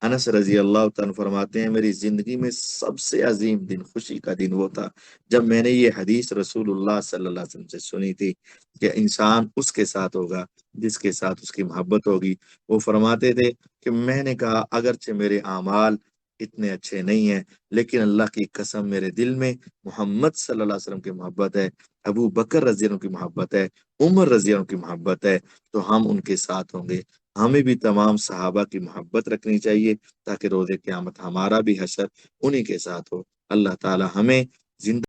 انس رضی اللہ تعالیٰ فرماتے ہیں میری زندگی میں سب سے عظیم دن، خوشی کا دن وہ تھا جب میں نے یہ حدیث رسول اللہ صلی اللہ علیہ وسلم سے سنی تھی کہ انسان اس کے ساتھ ہوگا جس کے ساتھ اس کی محبت ہوگی۔ وہ فرماتے تھے کہ میں نے کہا اگرچہ میرے اعمال اتنے اچھے نہیں ہیں لیکن اللہ کی قسم میرے دل میں محمد صلی اللہ علیہ وسلم کی محبت ہے، ابو بکر رضی اللہ عنہ کی محبت ہے، عمر رضی اللہ عنہ کی محبت ہے، تو ہم ان کے ساتھ ہوں گے۔ ہمیں بھی تمام صحابہ کی محبت رکھنی چاہیے تاکہ روز قیامت ہمارا بھی حشر انہی کے ساتھ ہو۔ اللہ تعالی ہمیں زندہ